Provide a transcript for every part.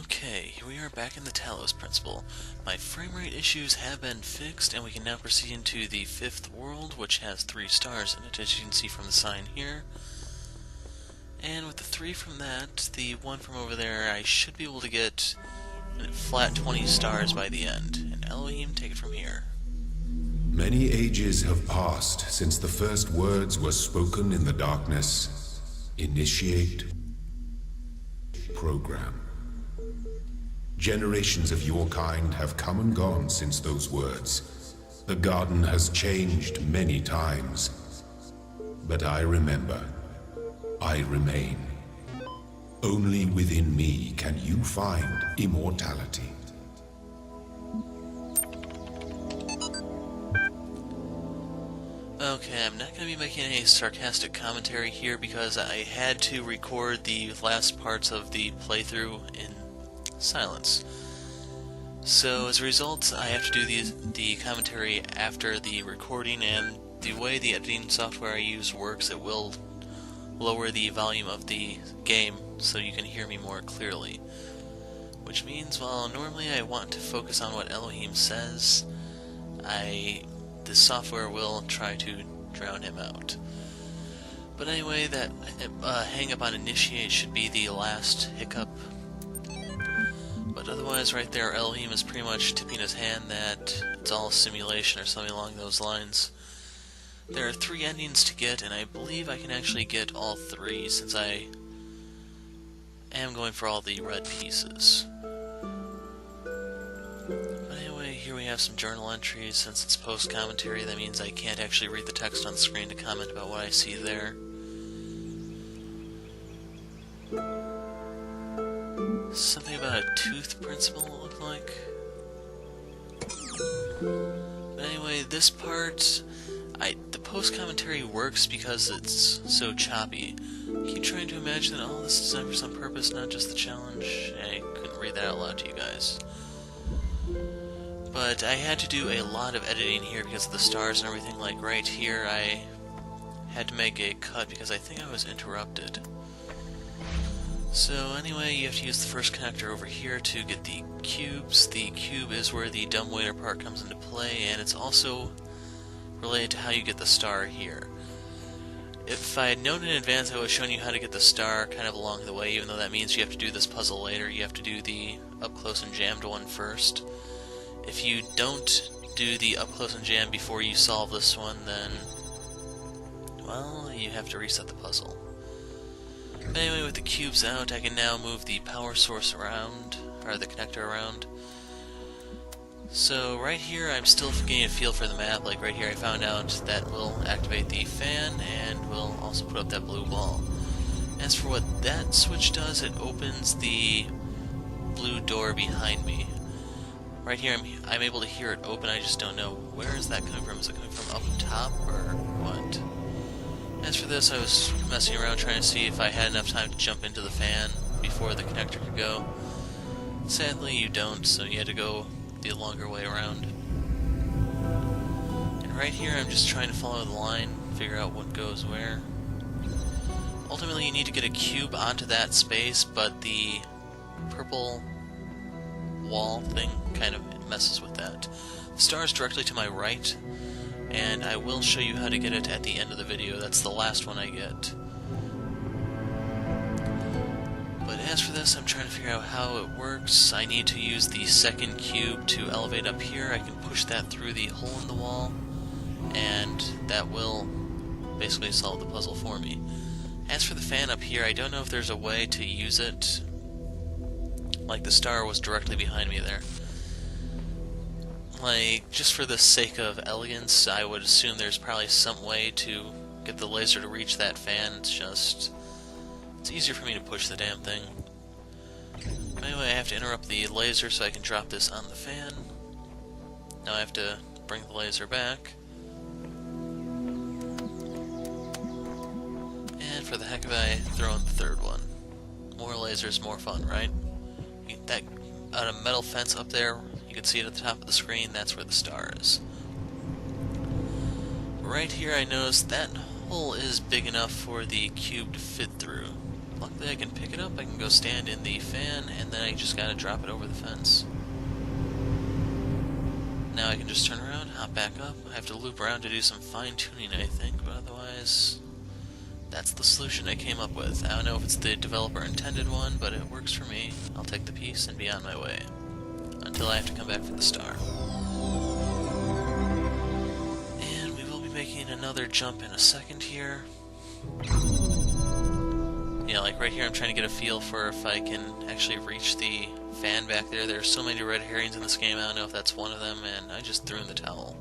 Okay, here we are back in the Talos principle. My frame rate issues have been fixed, and we can now proceed into the fifth world, which has 3 stars in it, as you can see from the sign here. And with the 3 from that, the 1 from over there, I should be able to get a flat 20 stars by the end. And Elohim, take it from here. Many ages have passed since the first words were spoken in the darkness. Initiate program. Generations of your kind have come and gone since those words. The garden has changed many times. But I remember. I remain. Only within me can you find immortality. Okay, I'm not going to be making any sarcastic commentary here because I had to record the last parts of the playthrough in silence. So as a result, I have to do the commentary after the recording, and the way the editing software I use works, it will lower the volume of the game so you can hear me more clearly. Which means, while normally I want to focus on what Elohim says, the software will try to drown him out. But anyway, that hang up on initiate should be the last hiccup. But otherwise, right there, Elohim is pretty much tipping his hand that it's all simulation or something along those lines. There are 3 endings to get, and I believe I can actually get all 3 since I am going for all the red pieces. But anyway, here we have some journal entries. Since it's post-commentary, that means I can't actually read the text on the screen to comment about what I see there. Something about a tooth principle, it looked like. But anyway, this part, the post-commentary works because it's so choppy. I keep trying to imagine that all this is done for some purpose, not just the challenge. I couldn't read that out loud to you guys. But I had to do a lot of editing here because of the stars and everything. Like right here, I had to make a cut because I think I was interrupted. So anyway, you have to use the first connector over here to get the cubes. The cube is where the dumbwaiter part comes into play, and it's also related to how you get the star here. If I had known in advance, I would have shown you how to get the star kind of along the way, even though that means you have to do this puzzle later. You have to do the up-close and jammed one first. If you don't do the up-close and jam before you solve this one, then, well, you have to reset the puzzle. But anyway, with the cubes out, I can now move the power source around, or the connector around. So right here, I'm still getting a feel for the map. Like right here, I found out that will activate the fan, and will also put up that blue wall. As for what that switch does, it opens the blue door behind me. Right here, I'm able to hear it open, I just don't know where is that coming from. Is it coming from up top, or what? As for this, I was messing around trying to see if I had enough time to jump into the fan before the connector could go. Sadly, you don't, so you had to go the longer way around. And right here, I'm just trying to follow the line, figure out what goes where. Ultimately, you need to get a cube onto that space, but the purple wall thing kind of messes with that. The star is directly to my right, and I will show you how to get it at the end of the video. That's the last one I get. But as for this, I'm trying to figure out how it works. I need to use the second cube to elevate up here. I can push that through the hole in the wall, and that will basically solve the puzzle for me. As for the fan up here, I don't know if there's a way to use it. Like, the star was directly behind me there. Like, just for the sake of elegance, I would assume there's probably some way to get the laser to reach that fan. It's easier for me to push the damn thing. But anyway, I have to interrupt the laser so I can drop this on the fan. Now I have to bring the laser back. And for the heck of it, I throw in the third one. More lasers, more fun, right? That on a metal fence up there, you can see it at the top of the screen, that's where the star is. Right here I noticed that hole is big enough for the cube to fit through. luckily I can pick it up, I can go stand in the fan, and then I just gotta drop it over the fence. Now I can just turn around, hop back up. I have to loop around to do some fine-tuning, I think, but otherwise, that's the solution I came up with. I don't know if it's the developer intended one, but it works for me. I'll take the piece and be on my way. Until I have to come back for the star. And we will be making another jump in a second here. Yeah, like right here I'm trying to get a feel for if I can actually reach the fan back there. There's so many red herrings in this game, I don't know if that's one of them, and I just threw in the towel.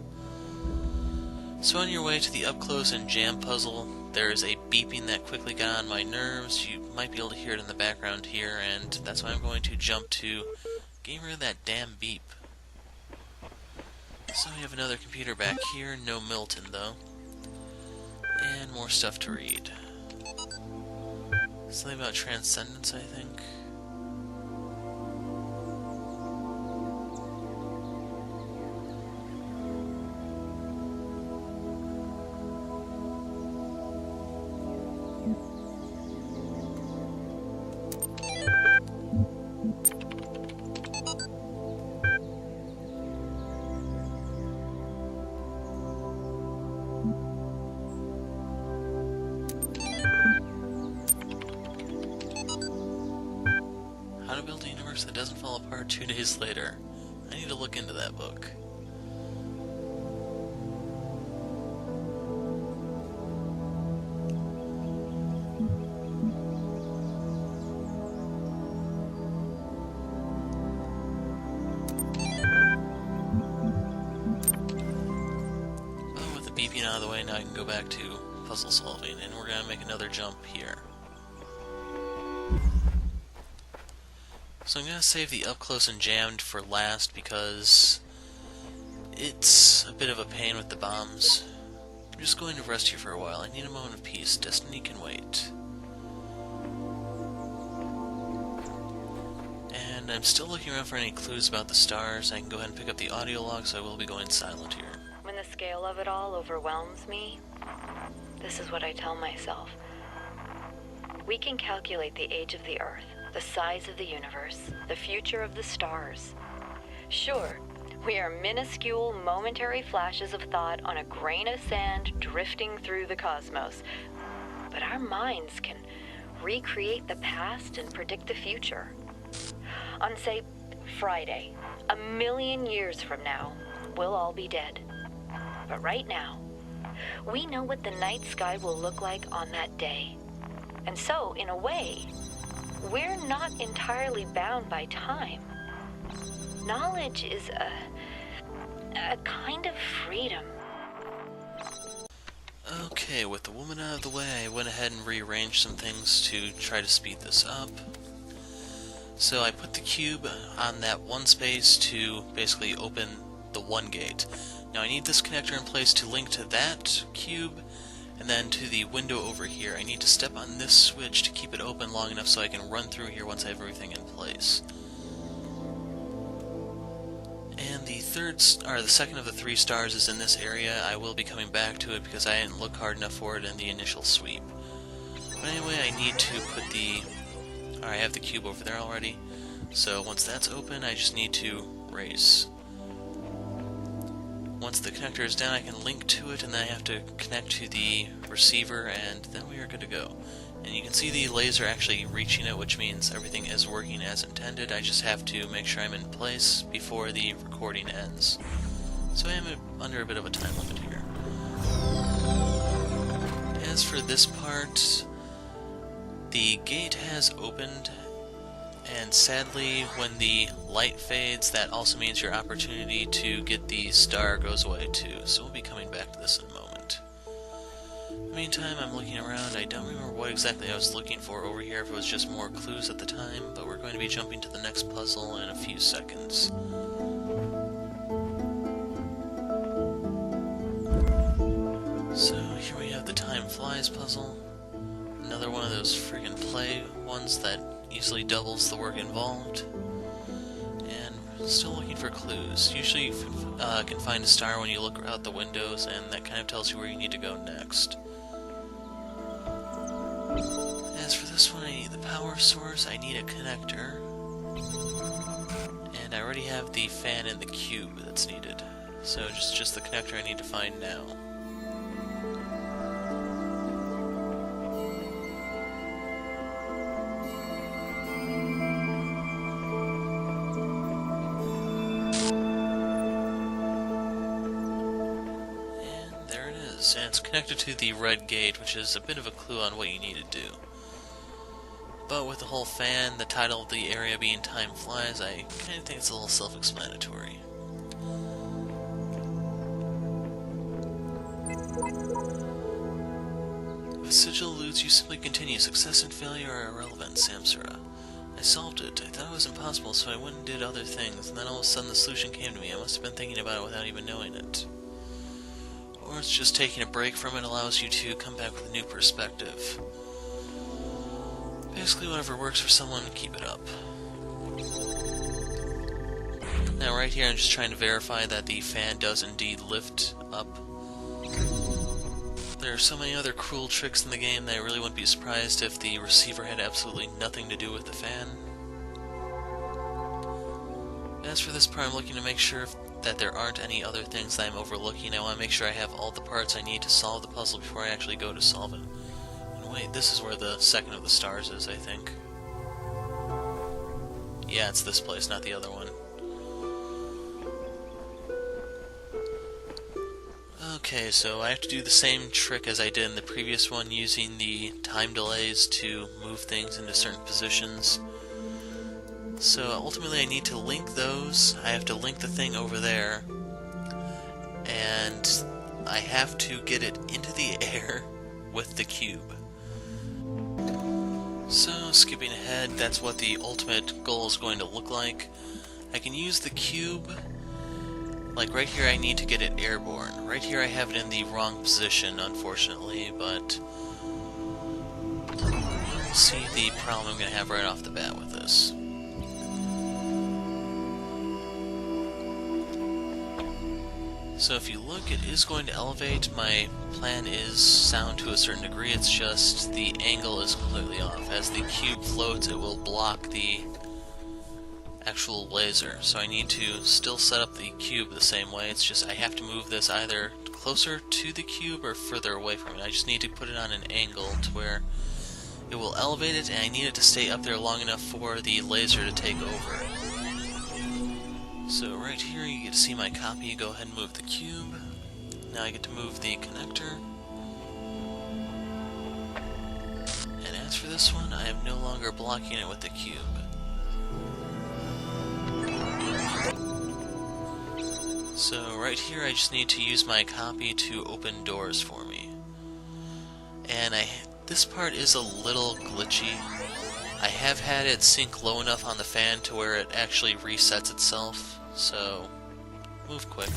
So on your way to the up close and jam puzzle, there is a beeping that quickly got on my nerves. You might be able to hear it in the background here, and that's why I'm going to jump to getting rid of that damn beep. So we have another computer back here, no Milton though. And more stuff to read. Something about transcendence, I think. How to Build a Universe That Doesn't Fall Apart 2 Days Later. I need to look into that book. Well, with the beeping out of the way, now I can go back to puzzle solving, and we're gonna make another jump here. So I'm going to save the up close and jammed for last because it's a bit of a pain with the bombs. I'm just going to rest here for a while. I need a moment of peace. Destiny can wait. And I'm still looking around for any clues about the stars. I can go ahead and pick up the audio log, so I will be going silent here. When the scale of it all overwhelms me, this is what I tell myself. We can calculate the age of the Earth, the size of the universe, the future of the stars. Sure, we are minuscule, momentary flashes of thought on a grain of sand drifting through the cosmos. But our minds can recreate the past and predict the future. On, say, Friday, 1,000,000 years from now, we'll all be dead. But right now, we know what the night sky will look like on that day. And so, in a way, we're not entirely bound by time. Knowledge is a kind of freedom. Okay, with the woman out of the way, I went ahead and rearranged some things to try to speed this up. So I put the cube on that one space to basically open the one gate. Now I need this connector in place to link to that cube, and then to the window over here. I need to step on this switch to keep it open long enough so I can run through here once I have everything in place. And the second of the 3 stars is in this area. I will be coming back to it because I didn't look hard enough for it in the initial sweep. But anyway, I need to put I have the cube over there already. So once that's open, I just need to race. Once the connector is down, I can link to it, and then I have to connect to the receiver, and then we are good to go. And you can see the laser actually reaching it, which means everything is working as intended. I just have to make sure I'm in place before the recording ends. So I am under a bit of a time limit here. As for this part, the gate has opened, and sadly, when the light fades, that also means your opportunity to get the star goes away too, so we'll be coming back to this in a moment. In the meantime, I'm looking around. I don't remember what exactly I was looking for over here, if it was just more clues at the time, but we're going to be jumping to the next puzzle in a few seconds. So here we have the Time Flies puzzle. Another one of those friggin' play ones that easily doubles the work involved. And still looking for clues. Usually you can find a star when you look out the windows, and that kind of tells you where you need to go next. As for this one, I need the power source, I need a connector. And I already have the fan and the cube that's needed. So just the connector I need to find now. And there it is. And it's connected to the red gate, which is a bit of a clue on what you need to do. But with the whole fan, the title of the area being Time Flies, I kind of think it's a little self-explanatory. If a sigil eludes, you simply continue. Success and failure are irrelevant, Samsara. I solved it. I thought it was impossible, so I went and did other things, and then all of a sudden the solution came to me. I must have been thinking about it without even knowing it. Or it's just taking a break from it allows you to come back with a new perspective. Basically, whatever works for someone, keep it up. Now, right here, I'm just trying to verify that the fan does indeed lift up. There are so many other cruel tricks in the game that I really wouldn't be surprised if the receiver had absolutely nothing to do with the fan. As for this part, I'm looking to make sure that there aren't any other things that I'm overlooking. I want to make sure I have all the parts I need to solve the puzzle before I actually go to solve it. Wait, this is where the second of the stars is, I think. Yeah, it's this place, not the other one. Okay, so I have to do the same trick as I did in the previous one, using the time delays to move things into certain positions. So ultimately I need to link those. I have to link the thing over there. And I have to get it into the air with the cube. So, skipping ahead, that's what the ultimate goal is going to look like. I can use the cube, like right here I need to get it airborne. Right here I have it in the wrong position, unfortunately, but we'll see the problem I'm going to have right off the bat with this. So if you look, it is going to elevate. My plan is sound to a certain degree, it's just the angle is completely off. As the cube floats, it will block the actual laser. So I need to still set up the cube the same way, it's just I have to move this either closer to the cube or further away from it. I just need to put it on an angle to where it will elevate it, and I need it to stay up there long enough for the laser to take over. So right here you get to see my copy. Go ahead and move the cube. Now I get to move the connector. And as for this one, I am no longer blocking it with the cube. So right here I just need to use my copy to open doors for me. And this part is a little glitchy. I have had it sink low enough on the fan to where it actually resets itself, so move quick.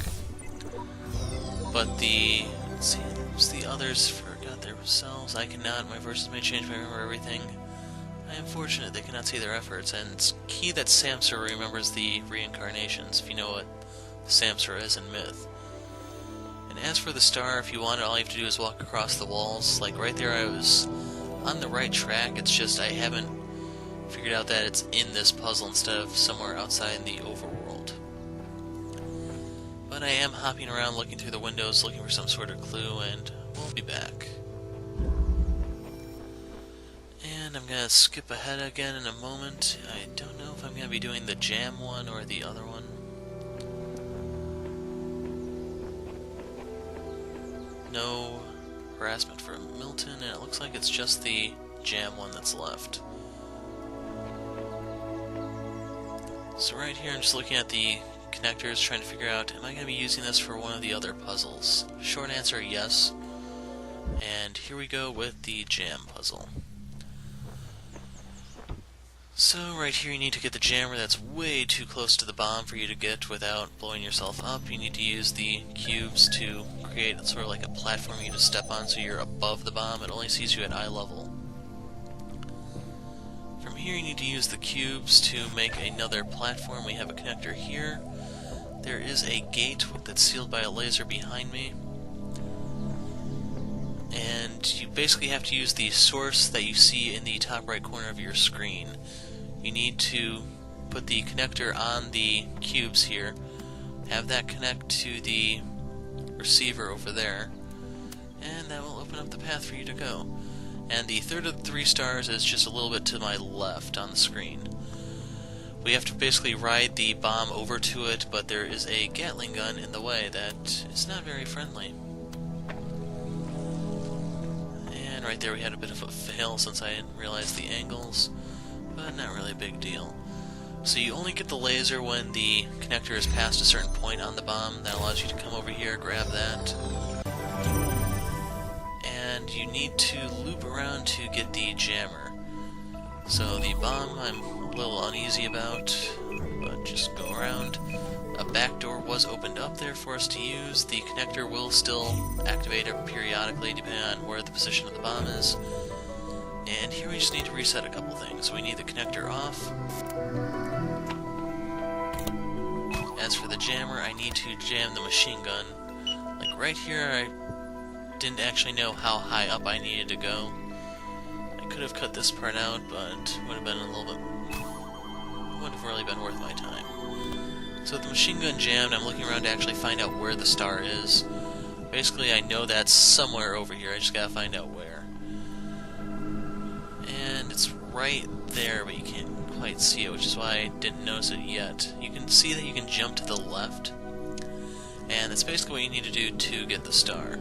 But let's see, the others forgot themselves. I cannot, my verses may change if I remember everything. I am fortunate they cannot see their efforts, and it's key that Samsara remembers the reincarnations, if you know what Samsara is in myth. And as for the star, if you want it, all you have to do is walk across the walls. Like right there, I was on the right track, it's just I haven't figured out that it's in this puzzle instead of somewhere outside in the overworld. But I am hopping around looking through the windows looking for some sort of clue, and we'll be back. And I'm gonna skip ahead again in a moment. I don't know if I'm gonna be doing the jam one or the other one. No harassment for Milton, and it looks like it's just the jam one that's left. So right here I'm just looking at the connectors, trying to figure out, am I going to be using this for one of the other puzzles? Short answer, yes. And here we go with the jam puzzle. So right here you need to get the jammer that's way too close to the bomb for you to get without blowing yourself up. You need to use the cubes to create sort of like a platform you just step on so you're above the bomb. It only sees you at eye level. From here you need to use the cubes to make another platform. We have a connector here. There is a gate that's sealed by a laser behind me. and you basically have to use the source that you see in the top right corner of your screen. You need to put the connector on the cubes here, have that connect to the receiver over there, and that will open up the path for you to go. And the third of the 3 stars is just a little bit to my left on the screen. We have to basically ride the bomb over to it, but there is a Gatling gun in the way that is not very friendly. And right there we had a bit of a fail since I didn't realize the angles, but not really a big deal. So you only get the laser when the connector is past a certain point on the bomb. That allows you to come over here, grab that. And you need to loop around to get the jammer. So the bomb I'm a little uneasy about, but just go around. A back door was opened up there for us to use. The connector will still activate it periodically depending on where the position of the bomb is. And here we just need to reset a couple things. We need the connector off. As for the jammer, I need to jam the machine gun. Like right here, I didn't actually know how high up I needed to go. I could have cut this part out, but would have been a little bit... wouldn't have really been worth my time. So with the machine gun jammed, I'm looking around to actually find out where the star is. Basically, I know that's somewhere over here, I just gotta find out where. And it's right there, but you can't quite see it, which is why I didn't notice it yet. You can see that you can jump to the left, and that's basically what you need to do to get the star.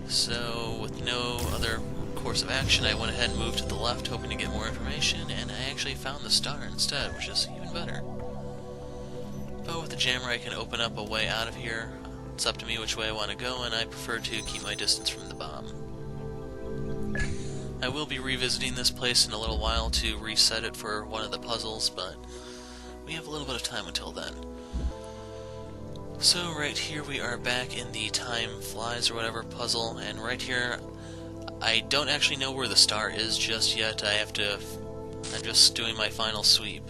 So, with no other course of action, I went ahead and moved to the left, hoping to get more information, and I actually found the star instead, which is even better. But with the jammer, I can open up a way out of here. It's up to me which way I want to go, and I prefer to keep my distance from the bomb. I will be revisiting this place in a little while to reset it for one of the puzzles, but we have a little bit of time until then. So right here we are back in the time flies or whatever puzzle, and right here I don't actually know where the star is just yet. I'm just doing my final sweep.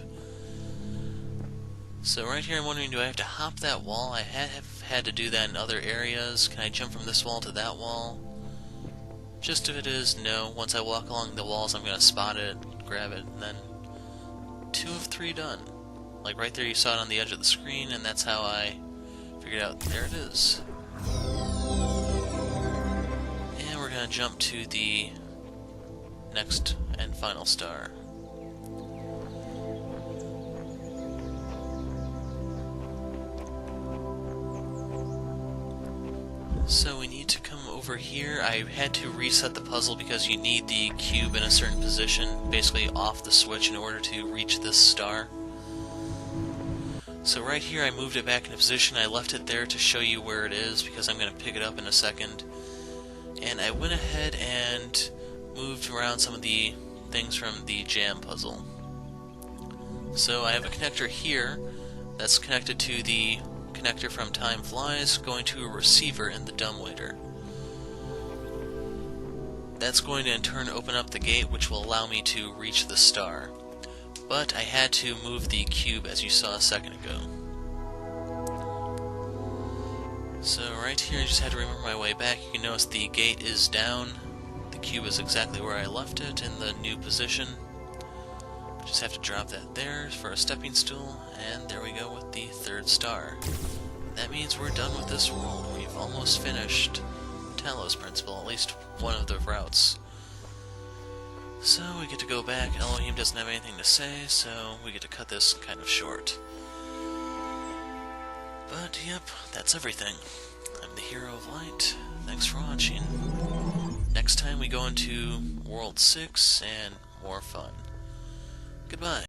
So right here I'm wondering, do I have to hop that wall? I have had to do that in other areas. Can I jump from this wall to that wall? Just if it is, no. Once I walk along the walls, I'm going to spot it, grab it, and then 2 of 3 done. Like right there, you saw it on the edge of the screen, and that's how I figured out, there it is. And we're going to jump to the next and final star. So we need to come over here. I had to reset the puzzle because you need the cube in a certain position, basically off the switch, in order to reach this star. So right here I moved it back into position. I left it there to show you where it is because I'm going to pick it up in a second. And I went ahead and moved around some of the things from the jam puzzle. So I have a connector here that's connected to the connector from Time Flies, going to a receiver in the dumbwaiter. That's going to in turn open up the gate, which will allow me to reach the star. But I had to move the cube, as you saw a second ago. So right here I just had to remember my way back. You can notice the gate is down. The cube is exactly where I left it, in the new position. Just have to drop that there for a stepping stool, and there we go with the 3rd star. That means we're done with this world. We've almost finished Talos Principle, at least one of the routes. So we get to go back. Elohim doesn't have anything to say, so we get to cut this kind of short. But yep, that's everything. I'm the Hero of Light. Thanks for watching. Next time we go into World 6 and more fun. Goodbye.